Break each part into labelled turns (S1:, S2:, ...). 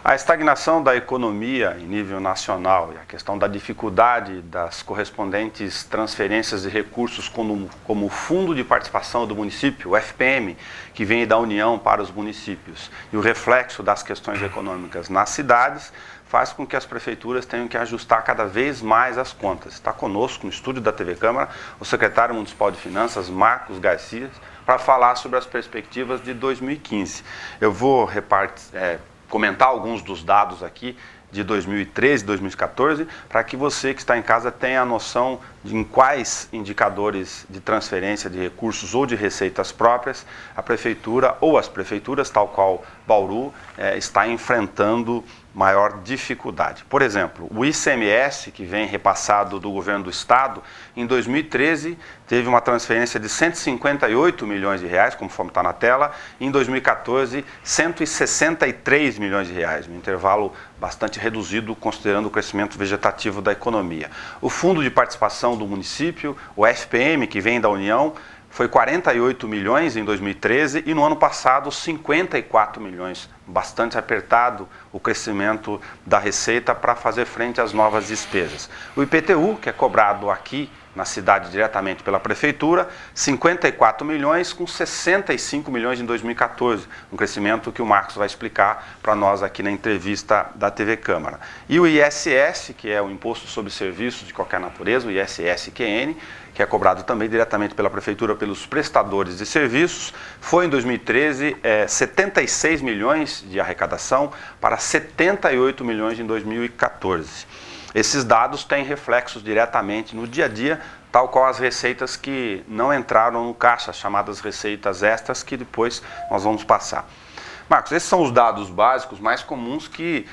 S1: A estagnação da economia em nível nacional e a questão da dificuldade das correspondentes transferências de recursos como o Fundo de Participação do Município, o FPM, que vem da União para os municípios, e o reflexo das questões econômicas nas cidades, faz com que as prefeituras tenham que ajustar cada vez mais as contas. Está conosco no estúdio da TV Câmara o secretário municipal de Finanças, Marcos Garcia, para falar sobre as perspectivas de 2015. Eu vou comentar alguns dos dados aqui de 2013 e 2014, para que você que está em casa tenha a noção de em quais indicadores de transferência de recursos ou de receitas próprias a prefeitura ou as prefeituras, tal qual Bauru, está enfrentando maior dificuldade. Por exemplo, o ICMS, que vem repassado do governo do estado, em 2013 teve uma transferência de 158 milhões de reais, conforme está na tela, e em 2014, 163 milhões de reais, um intervalo bastante reduzido, considerando o crescimento vegetativo da economia. O Fundo de Participação do Município, o FPM, que vem da União, foi 48 milhões em 2013 e no ano passado 54 milhões, bastante apertado o crescimento da receita para fazer frente às novas despesas. O IPTU, que é cobrado aqui na cidade diretamente pela prefeitura, 54 milhões com 65 milhões em 2014, um crescimento que o Marcos vai explicar para nós aqui na entrevista da TV Câmara. E o ISS, que é o Imposto sobre Serviços de Qualquer Natureza, o ISS-QN, que é cobrado também diretamente pela prefeitura pelos prestadores de serviços, foi em 2013 76 milhões de arrecadação para 78 milhões em 2014. Esses dados têm reflexos diretamente no dia a dia, tal qual as receitas que não entraram no caixa, chamadas receitas extras, que depois nós vamos passar. Marcos, esses são os dados básicos mais comuns que,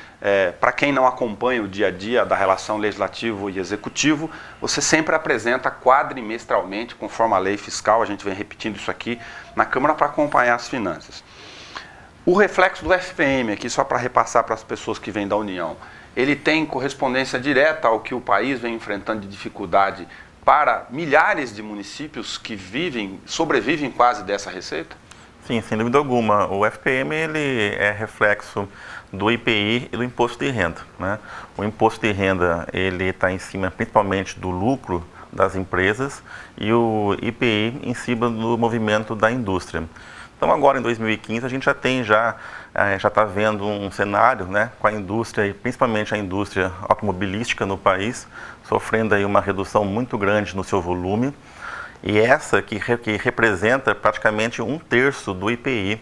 S1: para quem não acompanha o dia a dia da relação legislativo e executivo, você sempre apresenta quadrimestralmente, conforme a lei fiscal, a gente vem repetindo isso aqui na Câmara para acompanhar as finanças. O reflexo do FPM, aqui só para repassar para as pessoas que vêm da União, ele tem correspondência direta ao que o país vem enfrentando de dificuldade para milhares de municípios que sobrevivem quase dessa receita?
S2: Sim, sem dúvida alguma. O FPM ele é reflexo do IPI e do imposto de renda, né? O imposto de renda ele está em cima principalmente do lucro das empresas e o IPI em cima do movimento da indústria. Então agora em 2015 a gente já está vendo um cenário, né, com a indústria e principalmente a indústria automobilística no país sofrendo aí uma redução muito grande no seu volume. E essa que representa praticamente 1/3 do IPI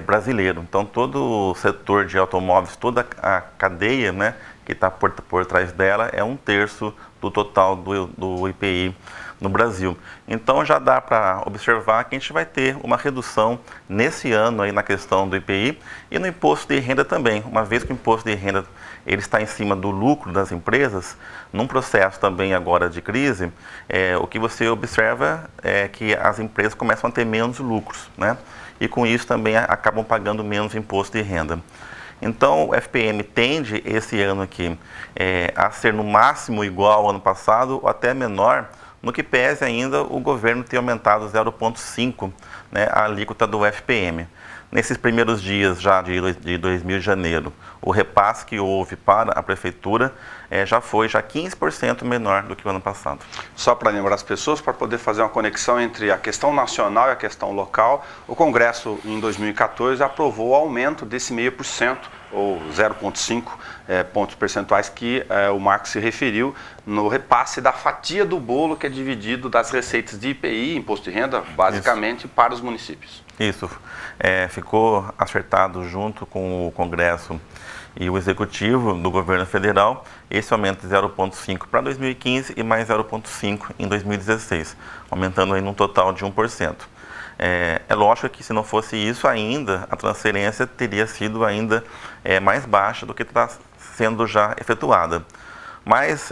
S2: brasileiro. Então, todo o setor de automóveis, toda a cadeia, né, que está por trás dela é 1/3 do total do IPI no Brasil. Então, já dá para observar que a gente vai ter uma redução nesse ano aí na questão do IPI e no imposto de renda também. Uma vez que o imposto de renda ele está em cima do lucro das empresas, num processo também agora de crise, o que você observa é que as empresas começam a ter menos lucros, né? E com isso também acabam pagando menos imposto de renda. Então, o FPM tende esse ano aqui a ser no máximo igual ao ano passado ou até menor, no que pese ainda o governo ter aumentado 0,5, né, a alíquota do FPM. Nesses primeiros dias já de 2000 de janeiro, o repasse que houve para a prefeitura já foi 15% menor do que o ano passado.
S1: Só para lembrar as pessoas, para poder fazer uma conexão entre a questão nacional e a questão local, o Congresso em 2014 aprovou o aumento desse 0,5%, ou 0,5 pontos percentuais que o Marcos se referiu no repasse da fatia do bolo que é dividido das receitas de IPI, imposto de renda, basicamente para os municípios.
S2: Isso, ficou acertado junto com o Congresso e o Executivo do Governo Federal, esse aumento de 0,5 para 2015 e mais 0,5 em 2016, aumentando aí num total de 1%. É lógico que se não fosse isso ainda, a transferência teria sido ainda mais baixa do que está sendo já efetuada. Mas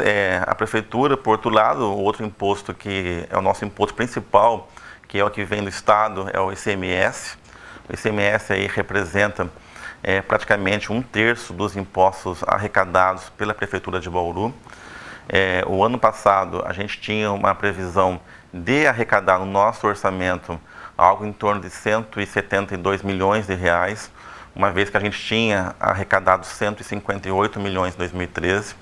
S2: a Prefeitura, por outro lado, o outro imposto que é o nosso imposto principal, que é o que vem do Estado, é o ICMS. O ICMS aí representa praticamente 1/3 dos impostos arrecadados pela Prefeitura de Bauru. O ano passado a gente tinha uma previsão de arrecadar no nosso orçamento algo em torno de 172 milhões de reais. uma vez que a gente tinha arrecadado 158 milhões em 2013,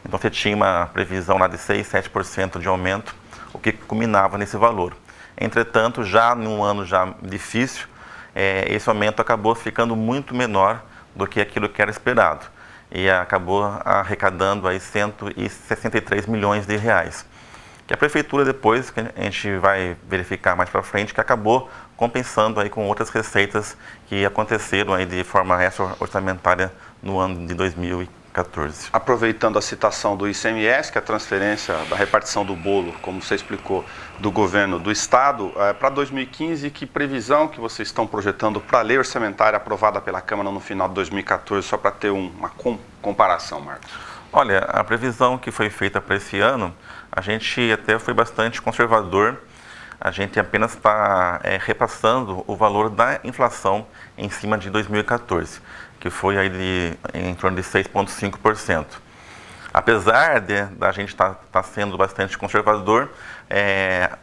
S2: então você tinha uma previsão lá de 6, 7% de aumento, o que culminava nesse valor. Entretanto, já num ano já difícil, esse aumento acabou ficando muito menor do que aquilo que era esperado e acabou arrecadando aí 163 milhões de reais. Que a prefeitura depois, que a gente vai verificar mais para frente, que acabou compensando aí com outras receitas que aconteceram aí de forma extra-orçamentária no ano de 2014.
S1: Aproveitando a citação do ICMS, que é a transferência da repartição do bolo, como você explicou, do governo do Estado, para 2015, que previsão que vocês estão projetando para a lei orçamentária aprovada pela Câmara no final de 2014, só para ter uma comparação, Marcos?
S2: Olha, a previsão que foi feita para esse ano, a gente até foi bastante conservador. A gente apenas está repassando o valor da inflação em cima de 2014, que foi aí em torno de 6,5%. Apesar da gente estar sendo bastante conservador,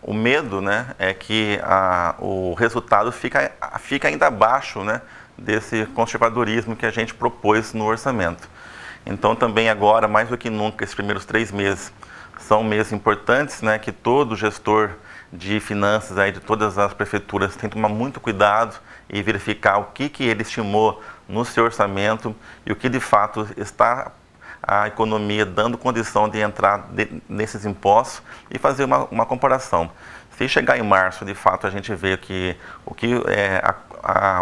S2: o medo, né, é que o resultado fica ainda abaixo, né, desse conservadorismo que a gente propôs no orçamento. Então também agora, mais do que nunca, esses primeiros 3 meses são meses importantes, né, que todo gestor de finanças aí de todas as prefeituras tem que tomar muito cuidado e verificar o que ele estimou no seu orçamento e o que de fato está a economia dando condição de entrar nesses impostos e fazer uma comparação. Se chegar em março, de fato, a gente vê que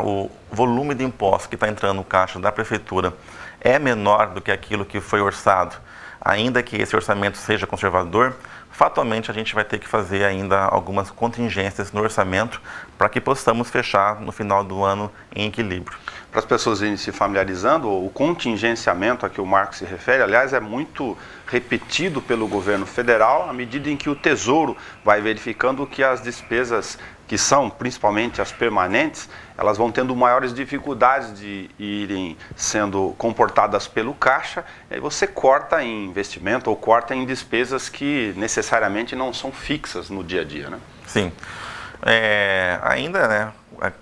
S2: o volume de impostos que está entrando no caixa da prefeitura é menor do que aquilo que foi orçado, ainda que esse orçamento seja conservador, fatalmente a gente vai ter que fazer ainda algumas contingências no orçamento para que possamos fechar no final do ano em equilíbrio.
S1: Para as pessoas irem se familiarizando, o contingenciamento a que o Marcos se refere, aliás, é muito repetido pelo governo federal, à medida em que o Tesouro vai verificando que as despesas, que são principalmente as permanentes, elas vão tendo maiores dificuldades de irem sendo comportadas pelo caixa, e aí você corta em investimento ou corta em despesas que necessariamente não são fixas no dia a dia, né?
S2: Sim. Ainda, né,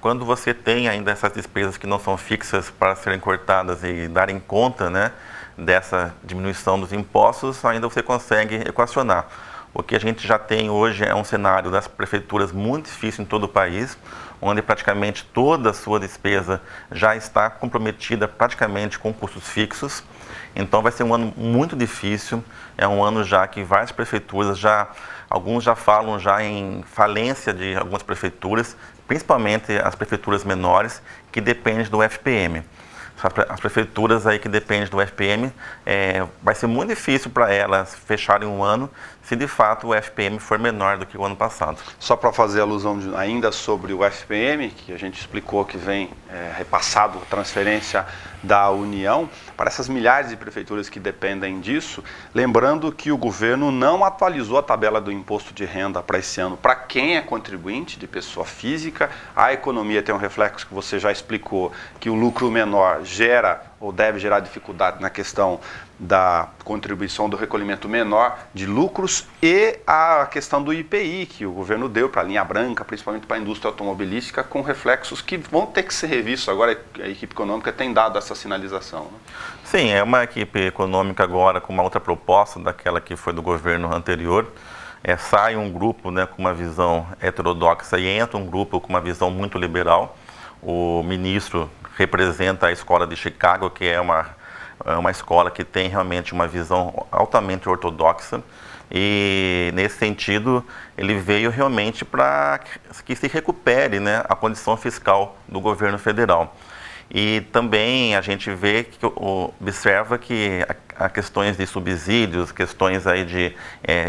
S2: quando você tem ainda essas despesas que não são fixas para serem cortadas e darem conta, né, dessa diminuição dos impostos, ainda você consegue equacionar. O que a gente já tem hoje é um cenário das prefeituras muito difícil em todo o país, onde praticamente toda a sua despesa já está comprometida praticamente com custos fixos. Então vai ser um ano muito difícil, é um ano já que várias prefeituras alguns já falam já em falência de algumas prefeituras, principalmente as prefeituras menores que dependem do FPM. As prefeituras aí que dependem do FPM, vai ser muito difícil para elas fecharem um ano se de fato o FPM for menor do que o ano passado.
S1: Só para fazer alusão ainda sobre o FPM, que a gente explicou que vem repassado transferência da União, para essas milhares de prefeituras que dependem disso, lembrando que o governo não atualizou a tabela do imposto de renda para esse ano. Para quem é contribuinte de pessoa física, a economia tem um reflexo que você já explicou, que o lucro menor gera ou deve gerar dificuldade na questão da contribuição do recolhimento menor de lucros e a questão do IPI, que o governo deu para a linha branca, principalmente para a indústria automobilística, com reflexos que vão ter que ser revistos. Agora a equipe econômica tem dado essa sinalização, né?
S2: Sim, é uma equipe econômica agora com uma outra proposta daquela que foi do governo anterior. Sai um grupo, né, com uma visão heterodoxa e entra um grupo com uma visão muito liberal. O ministro representa a escola de Chicago, que é uma escola que tem realmente uma visão altamente ortodoxa, e nesse sentido ele veio realmente para que se recupere, né, a condição fiscal do governo federal. E também a gente observa que há questões de subsídios, questões aí de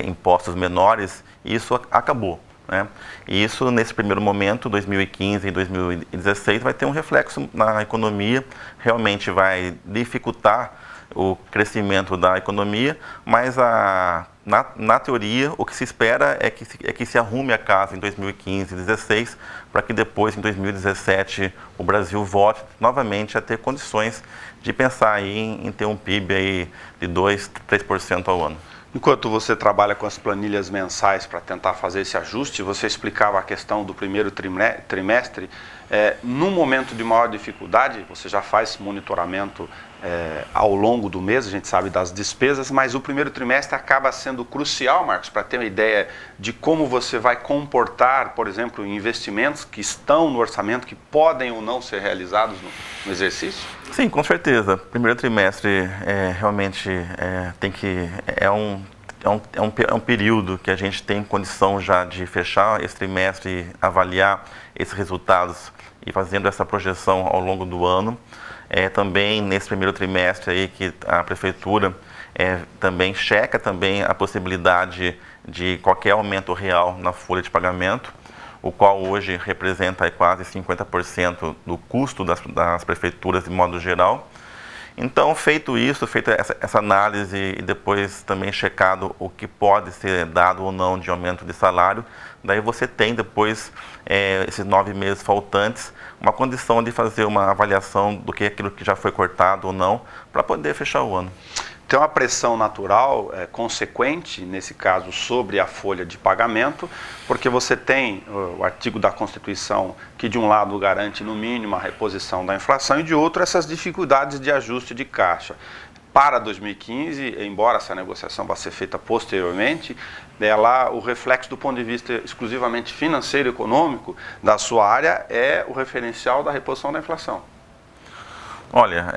S2: impostos menores, isso acabou, né? E isso, nesse primeiro momento, 2015 e 2016, vai ter um reflexo na economia, realmente vai dificultar o crescimento da economia, mas na teoria o que se espera é que se arrume a casa em 2015 e 2016, para que depois, em 2017, o Brasil volte novamente a ter condições de pensar aí em ter um PIB aí de 2%, 3% ao ano.
S1: Enquanto você trabalha com as planilhas mensais para tentar fazer esse ajuste, você explicava a questão do primeiro trimestre, No momento de maior dificuldade, você já faz monitoramento ao longo do mês, a gente sabe das despesas, mas o primeiro trimestre acaba sendo crucial, Marcos, para ter uma ideia de como você vai comportar, por exemplo, investimentos que estão no orçamento, que podem ou não ser realizados no exercício?
S2: Sim, com certeza. Primeiro trimestre realmente é um período que a gente tem condição já de fechar esse trimestre e avaliar esses resultados e fazendo essa projeção ao longo do ano. Também nesse primeiro trimestre aí que a prefeitura também checa também a possibilidade de qualquer aumento real na folha de pagamento, o qual hoje representa quase 50% do custo das prefeituras de modo geral. Então, feito isso, feita essa análise e depois também checado o que pode ser dado ou não de aumento de salário, daí você tem depois, esses 9 meses faltantes, uma condição de fazer uma avaliação do que aquilo que já foi cortado ou não, para poder fechar o ano.
S1: Tem uma pressão natural consequente, nesse caso, sobre a folha de pagamento, porque você tem o artigo da Constituição que, de um lado, garante, no mínimo, a reposição da inflação e, de outro, essas dificuldades de ajuste de caixa. Para 2015, embora essa negociação vá ser feita posteriormente, o reflexo do ponto de vista exclusivamente financeiro e econômico da sua área é o referencial da reposição da inflação.
S2: Olha,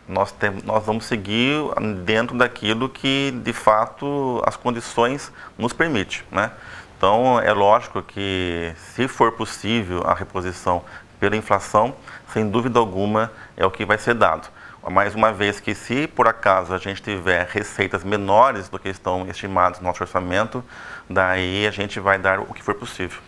S2: nós vamos seguir dentro daquilo que, de fato, as condições nos permitem, né? Então, é lógico que, se for possível a reposição pela inflação, sem dúvida alguma, é o que vai ser dado. Mais uma vez que, se por acaso a gente tiver receitas menores do que estão estimadas no nosso orçamento, daí a gente vai dar o que for possível.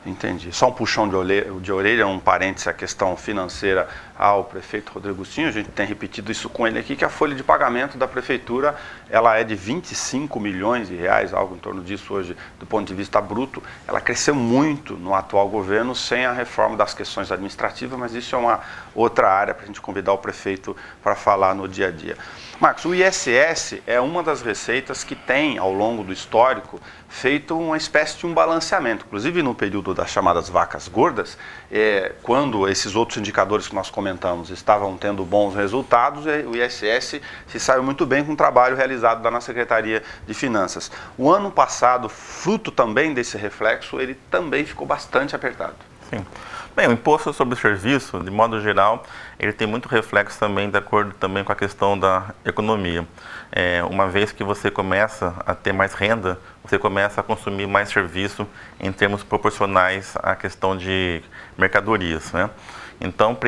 S1: Entendi. Só um puxão de orelha, um parêntese, a questão financeira ao prefeito Rodrigo Agostinho. A gente tem repetido isso com ele aqui, que a folha de pagamento da prefeitura, ela é de 25 milhões de reais, algo em torno disso hoje, do ponto de vista bruto. Ela cresceu muito no atual governo, sem a reforma das questões administrativas, mas isso é uma outra área para a gente convidar o prefeito para falar no dia a dia. Marcos, o ISS é uma das receitas que tem, ao longo do histórico, feito uma espécie de um balanceamento. Inclusive, no período das chamadas vacas gordas, quando esses outros indicadores que nós comentamos estavam tendo bons resultados, o ISS se saiu muito bem com o trabalho realizado da nossa Secretaria de Finanças. O ano passado, fruto também desse reflexo, ele também ficou bastante apertado.
S2: Sim. Bem, o imposto sobre o serviço, de modo geral, ele tem muito reflexo também de acordo também com a questão da economia. Uma vez que você começa a ter mais renda, você começa a consumir mais serviço em termos proporcionais à questão de mercadorias, né? Então,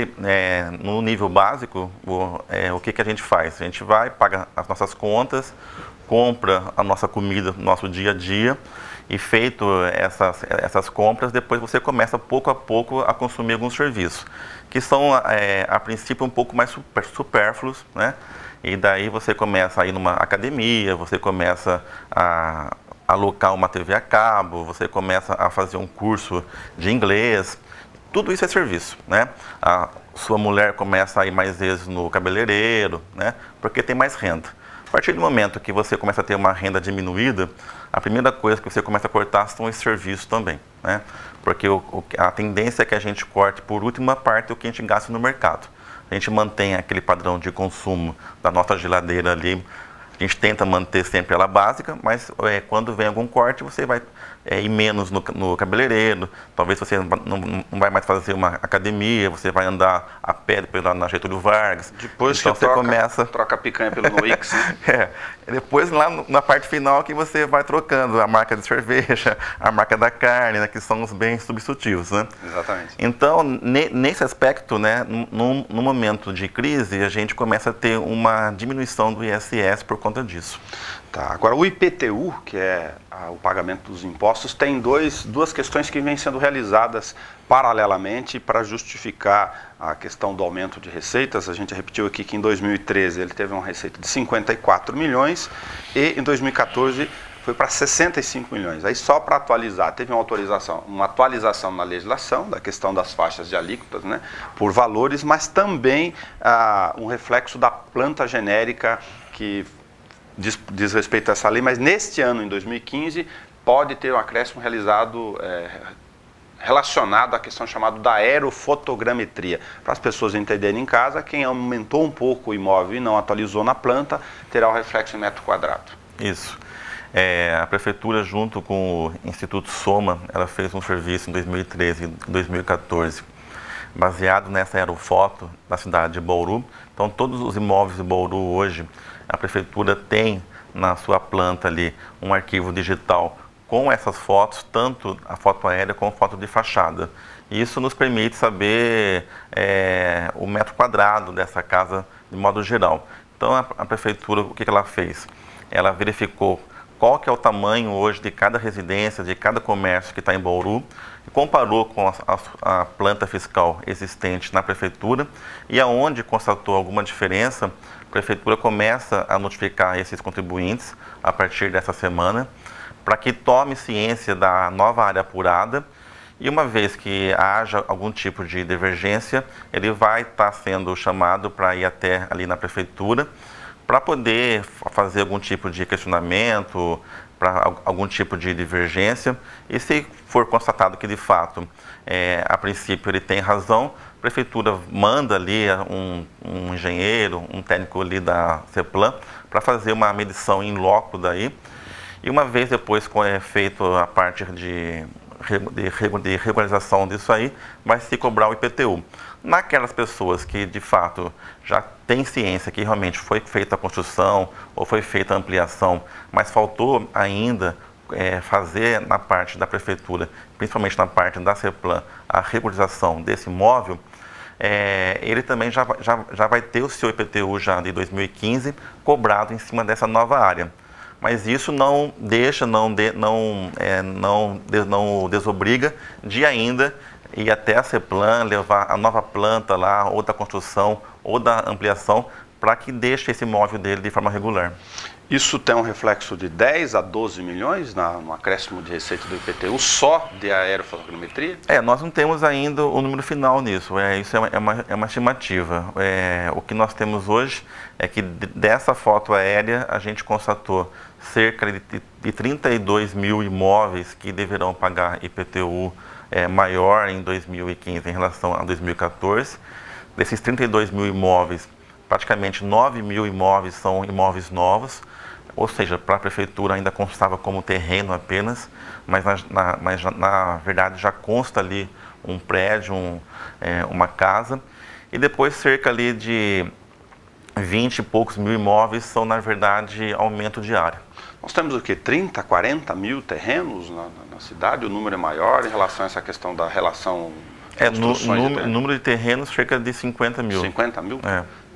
S2: no nível básico, o que a gente faz? A gente vai, paga as nossas contas, compra a nossa comida no nosso dia a dia, e feito essas compras, depois você começa pouco a pouco a consumir alguns serviços, que são a princípio um pouco mais supérfluos, né? E daí você começa a ir numa academia, você começa a alocar uma TV a cabo, você começa a fazer um curso de inglês, tudo isso é serviço, né? A sua mulher começa a ir mais vezes no cabeleireiro, né? Porque tem mais renda. A partir do momento que você começa a ter uma renda diminuída, a primeira coisa que você começa a cortar são os serviços também, né? Porque a tendência é que a gente corte, por última parte, o que a gente gasta no mercado. A gente mantém aquele padrão de consumo da nossa geladeira ali, a gente tenta manter sempre ela básica, mas quando vem algum corte, você vai ir menos no cabeleireiro, talvez você não vai mais fazer uma academia, você vai andar a pé na Getúlio Vargas.
S1: Depois
S2: então
S1: que você troca a picanha pelo Noix, né?
S2: Depois lá na parte final que você vai trocando a marca de cerveja, a marca da carne, né, que são os bens substitutivos, né?
S1: Exatamente.
S2: Então, nesse aspecto, né, no momento de crise, a gente começa a ter uma diminuição do ISS por conta disso.
S1: Tá. Agora, o IPTU, que é o pagamento dos impostos, tem duas questões que vêm sendo realizadas paralelamente para justificar a questão do aumento de receitas. A gente repetiu aqui que em 2013 ele teve uma receita de 54 milhões e em 2014 foi para 65 milhões. Aí só para atualizar, teve uma atualização na legislação da questão das faixas de alíquotas, né, por valores, mas também um reflexo da planta genérica que diz respeito a essa lei, mas neste ano, em 2015, pode ter um acréscimo realizado relacionado à questão chamada da aerofotogrametria. Para as pessoas entenderem em casa, quem aumentou um pouco o imóvel e não atualizou na planta, terá o reflexo em metro quadrado.
S2: Isso. A Prefeitura, junto com o Instituto Soma, ela fez um serviço em 2013 e 2014, baseado nessa aerofoto da cidade de Bauru. Então, todos os imóveis de Bauru hoje, a Prefeitura tem na sua planta ali um arquivo digital com essas fotos, tanto a foto aérea como a foto de fachada. Isso nos permite saber o metro quadrado dessa casa de modo geral. Então, a Prefeitura, o que ela fez? Ela verificou qual que é o tamanho hoje de cada residência, de cada comércio que está em Bauru, e comparou com a planta fiscal existente na Prefeitura, e aonde constatou alguma diferença, a Prefeitura começa a notificar esses contribuintes a partir dessa semana, para que tome ciência da nova área apurada, e uma vez que haja algum tipo de divergência, ele vai estar sendo chamado para ir até ali na Prefeitura, para poder fazer algum tipo de questionamento, para algum tipo de divergência, e se for constatado que de fato, a princípio ele tem razão, a Prefeitura manda ali um engenheiro, um técnico ali da CEPLAN, para fazer uma medição in loco daí, e uma vez depois que é feito a parte de regularização disso aí, vai se cobrar o IPTU. Naquelas pessoas que de fato já têm ciência que realmente foi feita a construção ou foi feita a ampliação, mas faltou ainda fazer na parte da Prefeitura, principalmente na parte da CEPLAN, a regularização desse imóvel, ele também já vai ter o seu IPTU já de 2015 cobrado em cima dessa nova área. Mas isso não deixa, não desobriga de ainda ir até a CEPLAN, levar a nova planta lá, ou da construção, ou da ampliação, para que deixe esse imóvel dele de forma regular.
S1: Isso tem um reflexo de 10 a 12 milhões no acréscimo de receita do IPTU só de aerofotogrametria?
S2: Nós não temos ainda o número final nisso, isso é uma estimativa. O que nós temos hoje é que dessa foto aérea a gente constatou cerca de 32 mil imóveis que deverão pagar IPTU maior em 2015 em relação a 2014. Desses 32 mil imóveis, praticamente 9 mil imóveis são imóveis novos, ou seja, para a Prefeitura ainda constava como terreno apenas, mas na verdade já consta ali um prédio, uma casa, e depois cerca ali de 20 e poucos mil imóveis são, na verdade, aumento de área.
S1: Nós temos o quê? 30, 40 mil terrenos na cidade? O número é maior em relação a essa questão da relação
S2: número de terrenos, cerca de 50 mil.
S1: 50 mil?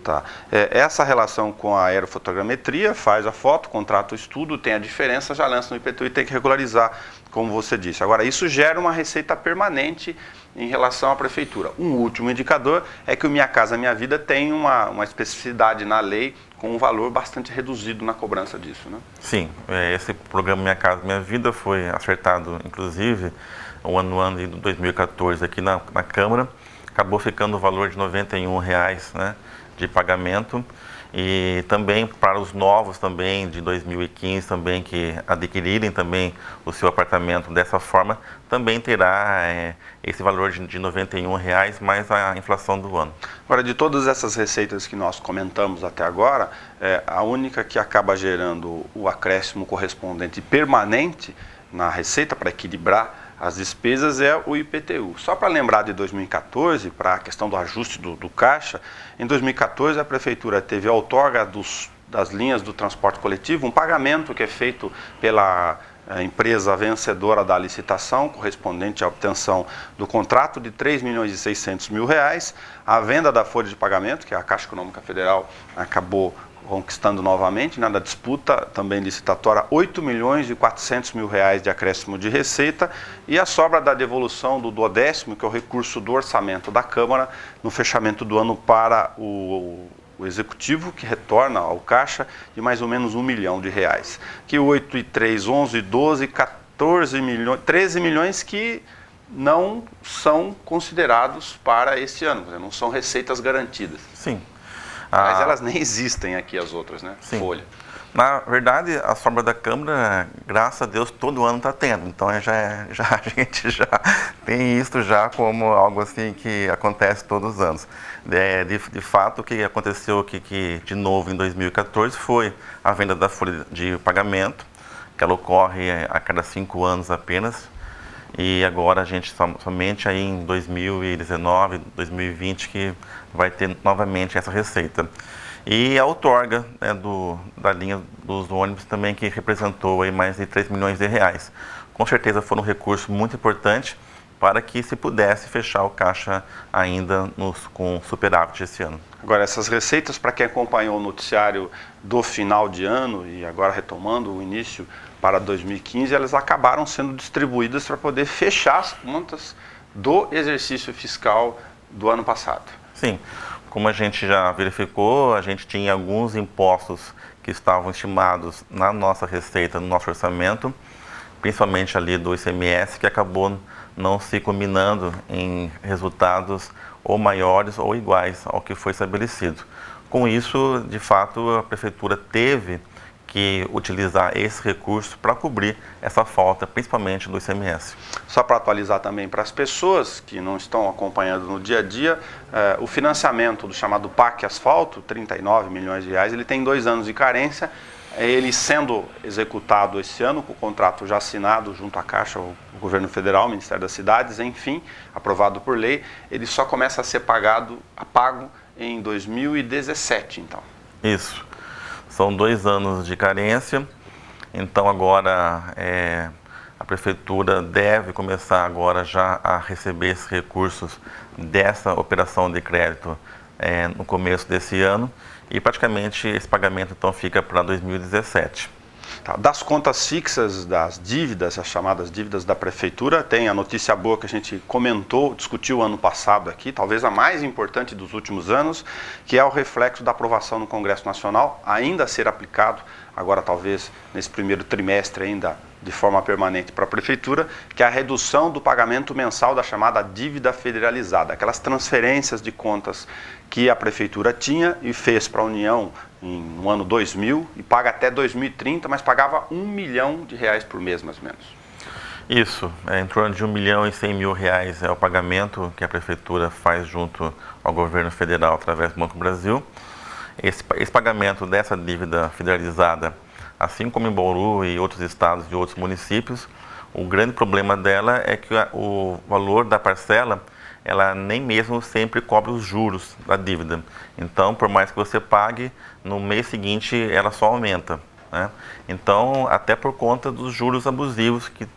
S1: Tá. Essa relação com a aerofotogrametria, faz a foto, contrata o estudo, tem a diferença, já lança no IPTU e tem que regularizar, como você disse. Agora, isso gera uma receita permanente em relação à Prefeitura. Um último indicador é que o Minha Casa Minha Vida tem uma especificidade na lei com um valor bastante reduzido na cobrança disso, né?
S2: Sim, esse programa Minha Casa Minha Vida foi acertado, inclusive, no ano de 2014 aqui na Câmara, acabou ficando o valor de R$ 91, né, de pagamento, e também para os novos também de 2015 também que adquirirem também o seu apartamento dessa forma, também terá esse valor de R$ 91 mais a inflação do ano.
S1: Agora, de todas essas receitas que nós comentamos até agora, a única que acaba gerando o acréscimo correspondente permanente na receita para equilibrar as despesas é o IPTU. Só para lembrar de 2014, para a questão do ajuste do caixa, em 2014 a Prefeitura teve a outorga das linhas do transporte coletivo, um pagamento que é feito pela empresa vencedora da licitação, correspondente à obtenção do contrato de R$ 3.600.000, a venda da folha de pagamento, que a Caixa Econômica Federal acabou conquistando novamente, na disputa também licitatória, R$ 8.400.000 de acréscimo de receita, e a sobra da devolução do 10º, que é o recurso do orçamento da Câmara, no fechamento do ano para o Executivo, que retorna ao Caixa de mais ou menos R$ 1 milhão. Que 8 e 3, 11, 12, 14 milhões, 13 milhões que não são considerados para este ano, não são receitas garantidas.
S2: Sim.
S1: Mas elas nem existem aqui, as outras, né?
S2: Sim.
S1: Folha.
S2: Na verdade, a sobra da Câmara, graças a Deus, todo ano está tendo. Então a gente já tem isso já como algo assim que acontece todos os anos. De fato, o que aconteceu aqui de novo em 2014 foi a venda da folha de pagamento, que ela ocorre a cada 5 anos apenas, e agora a gente somente aí em 2019, 2020 que vai ter novamente essa receita. E a outorga, né, da linha dos ônibus também, que representou aí mais de 3 milhões de reais. Com certeza foi um recurso muito importante para que se pudesse fechar o caixa ainda com superávit esse ano.
S1: Agora, essas receitas, para quem acompanhou o noticiário do final de ano e agora retomando o início para 2015, elas acabaram sendo distribuídas para poder fechar as contas do exercício fiscal do ano passado.
S2: Sim, como a gente já verificou, a gente tinha alguns impostos que estavam estimados na nossa receita, no nosso orçamento, principalmente ali do ICMS, que acabou não se combinando em resultados ou maiores ou iguais ao que foi estabelecido. Com isso, de fato, a Prefeitura teve que utilizar esse recurso para cobrir essa falta, principalmente do ICMS.
S1: Só para atualizar também para as pessoas que não estão acompanhando no dia a dia, o financiamento do chamado PAC Asfalto, 39 milhões de reais, ele tem 2 anos de carência. Ele sendo executado esse ano, com o contrato já assinado junto à Caixa, o Governo Federal, o Ministério das Cidades, enfim, aprovado por lei, ele só começa a ser pago em 2017, então.
S2: Isso. São 2 anos de carência, então agora a Prefeitura deve começar agora já a receber esses recursos dessa operação de crédito no começo desse ano, e praticamente esse pagamento então fica para 2017.
S1: Tá. Das contas fixas, das dívidas, as chamadas dívidas da Prefeitura, tem a notícia boa que a gente comentou, discutiu ano passado aqui, talvez a mais importante dos últimos anos, que é o reflexo da aprovação no Congresso Nacional, ainda a ser aplicado, agora talvez nesse primeiro trimestre ainda de forma permanente para a Prefeitura, que é a redução do pagamento mensal da chamada dívida federalizada, aquelas transferências de contas que a Prefeitura tinha e fez para a União no ano 2000 e paga até 2030, mas pagava R$1 milhão por mês, mais ou menos.
S2: Isso, em torno de R$1.100.000 é o pagamento que a Prefeitura faz junto ao Governo Federal através do Banco do Brasil. Esse pagamento dessa dívida federalizada, assim como em Bauru e outros estados e outros municípios, o grande problema dela é que o valor da parcela, ela nem mesmo sempre cobre os juros da dívida. Então, por mais que você pague, no mês seguinte ela só aumenta, né? Então, até por conta dos juros abusivos que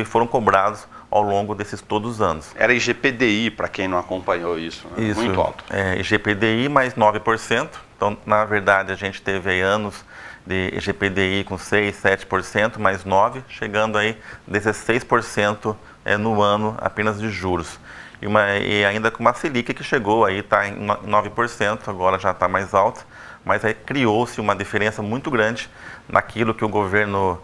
S2: foram cobrados ao longo desses todos os anos.
S1: Era IGPDI, para quem não acompanhou isso, né?
S2: Isso,
S1: muito alto.
S2: IGPDI mais 9%. Então, na verdade, a gente teve aí anos de IGPDI com 6%, 7%, mais 9%, chegando aí 16% no ano apenas de juros. E ainda com uma Selic que chegou aí, está em 9%, agora já está mais alta, mas aí criou-se uma diferença muito grande naquilo que o governo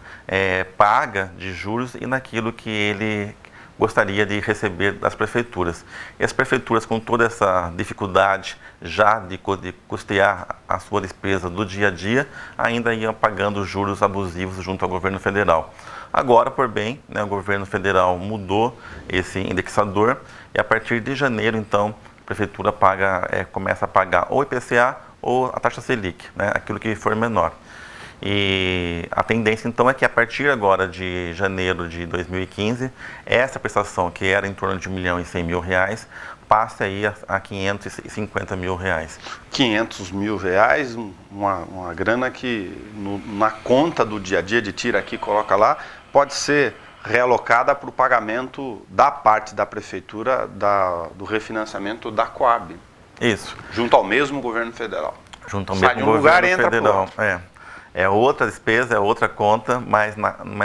S2: paga de juros e naquilo que ele gostaria de receber das prefeituras. E as prefeituras, com toda essa dificuldade já de custear a sua despesa do dia a dia, ainda iam pagando juros abusivos junto ao governo federal. Agora, por bem, né, o governo federal mudou esse indexador e a partir de janeiro, então, a prefeitura começa a pagar ou IPCA ou a taxa Selic, né, aquilo que for menor. E a tendência, então, é que a partir agora de janeiro de 2015, essa prestação, que era em torno de R$1.100.000, passe aí a R$550 mil.
S1: R$500 mil, uma grana que na conta do dia a dia, de tira aqui, coloca lá, pode ser realocada para o pagamento da parte da Prefeitura do refinanciamento da Coab.
S2: Isso.
S1: Junto ao mesmo governo federal.
S2: Junto ao mesmo governo federal. É outra despesa, é outra conta, mas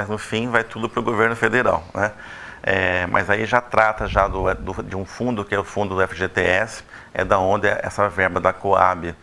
S2: no fim vai tudo para o governo federal, né? Mas aí já trata já de um fundo, que é o fundo do FGTS, da onde essa verba da Coab,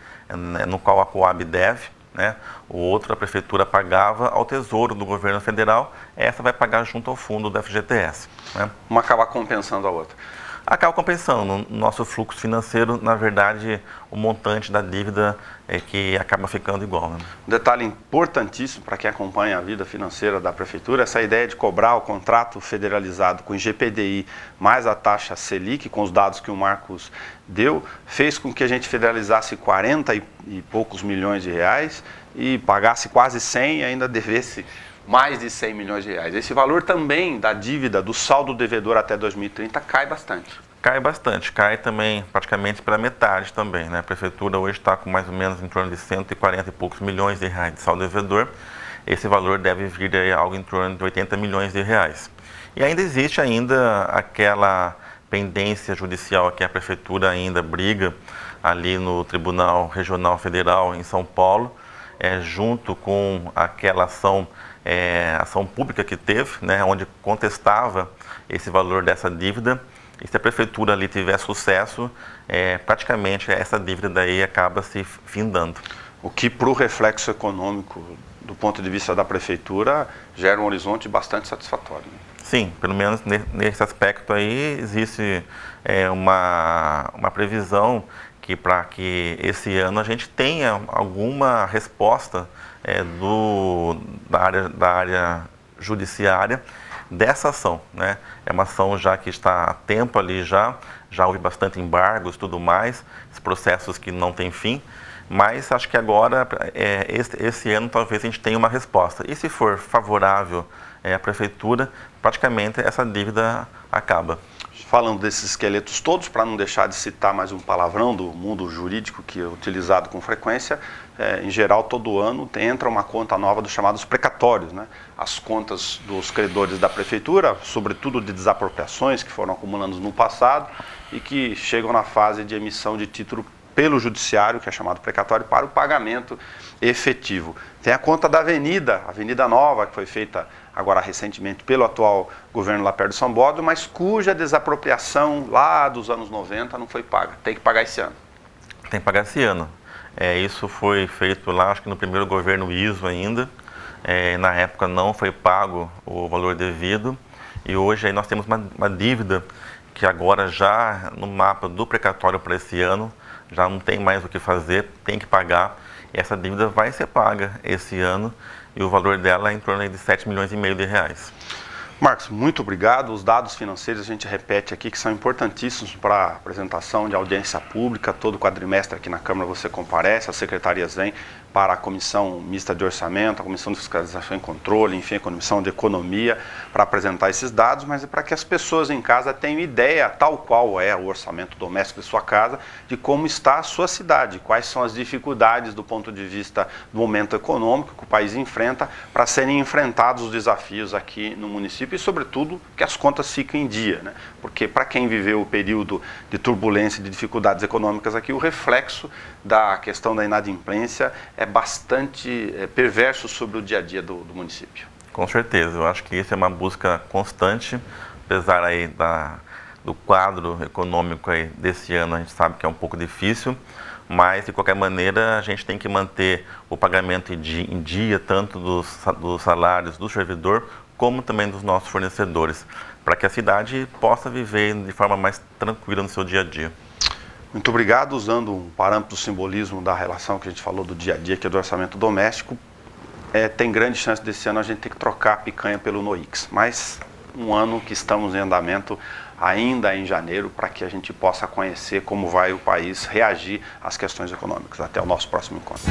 S2: no qual a Coab deve, né? O outro a prefeitura pagava ao Tesouro do governo federal, essa vai pagar junto ao fundo do FGTS, né?
S1: Uma acaba compensando a outra.
S2: Acaba compensando. No nosso fluxo financeiro, na verdade, o montante da dívida é que acaba ficando igual. Né?
S1: Um detalhe importantíssimo para quem acompanha a vida financeira da Prefeitura, essa ideia de cobrar o contrato federalizado com o IGPDI mais a taxa Selic, com os dados que o Marcos deu, fez com que a gente federalizasse 40 e poucos milhões de reais e pagasse quase 100 e ainda devesse mais de 100 milhões de reais. Esse valor também da dívida, do saldo devedor até 2030, cai bastante.
S2: Cai bastante, cai também praticamente pela metade também. Né? A Prefeitura hoje está com mais ou menos em torno de 140 e poucos milhões de reais de saldo devedor. Esse valor deve vir a algo em torno de 80 milhões de reais. E ainda existe aquela pendência judicial que a Prefeitura ainda briga ali no Tribunal Regional Federal em São Paulo, junto com aquela ação pública que teve, né, onde contestava esse valor dessa dívida. E se a Prefeitura ali tiver sucesso, praticamente essa dívida daí acaba se findando.
S1: O que para o reflexo econômico, do ponto de vista da Prefeitura, gera um horizonte bastante satisfatório. Né?
S2: Sim, pelo menos nesse aspecto aí existe uma previsão que para que esse ano a gente tenha alguma resposta da área judiciária dessa ação, né? É uma ação já que está há tempo ali já houve bastante embargos e tudo mais, esses processos que não têm fim, mas acho que agora, esse ano, talvez a gente tenha uma resposta. E se for favorável à Prefeitura, praticamente essa dívida acaba.
S1: Falando desses esqueletos todos, para não deixar de citar mais um palavrão do mundo jurídico que é utilizado com frequência, em geral, todo ano entra uma conta nova dos chamados precatórios, né? As contas dos credores da Prefeitura, sobretudo de desapropriações que foram acumulando no passado e que chegam na fase de emissão de título pelo Judiciário, que é chamado precatório, para o pagamento efetivo. Tem a conta da Avenida Nova, que foi feita agora recentemente pelo atual governo lá perto de São Bordo, mas cuja desapropriação lá dos anos 90 não foi paga. Tem que pagar esse ano.
S2: Tem que pagar esse ano. Isso foi feito lá, acho que no primeiro governo ISO ainda. Na época não foi pago o valor devido. E hoje aí nós temos uma dívida que agora já no mapa do precatório para esse ano, já não tem mais o que fazer, tem que pagar. E essa dívida vai ser paga esse ano e o valor dela é em torno de 7 milhões e meio de reais.
S1: Marcos, muito obrigado. Os dados financeiros a gente repete aqui que são importantíssimos para a apresentação de audiência pública. Todo quadrimestre aqui na Câmara você comparece, as secretarias vêm para a Comissão Mista de Orçamento, a Comissão de Fiscalização e Controle, enfim, a Comissão de Economia, para apresentar esses dados, mas é para que as pessoas em casa tenham ideia, tal qual é o orçamento doméstico de sua casa, de como está a sua cidade, quais são as dificuldades do ponto de vista do momento econômico que o país enfrenta, para serem enfrentados os desafios aqui no município e, sobretudo, que as contas fiquem em dia, né? Porque para quem viveu o período de turbulência e de dificuldades econômicas aqui, o reflexo da questão da inadimplência é bastante perverso sobre o dia a dia do município.
S2: Com certeza, eu acho que isso é uma busca constante, apesar aí do quadro econômico aí desse ano, a gente sabe que é um pouco difícil, mas de qualquer maneira a gente tem que manter o pagamento em dia, tanto dos salários do servidor, como também dos nossos fornecedores, para que a cidade possa viver de forma mais tranquila no seu dia a dia.
S1: Muito obrigado. Usando um parâmetro do simbolismo da relação que a gente falou do dia a dia, que é do orçamento doméstico, tem grande chance desse ano a gente ter que trocar a picanha pelo NOIX, mas um ano que estamos em andamento ainda em janeiro, para que a gente possa conhecer como vai o país reagir às questões econômicas. Até o nosso próximo encontro.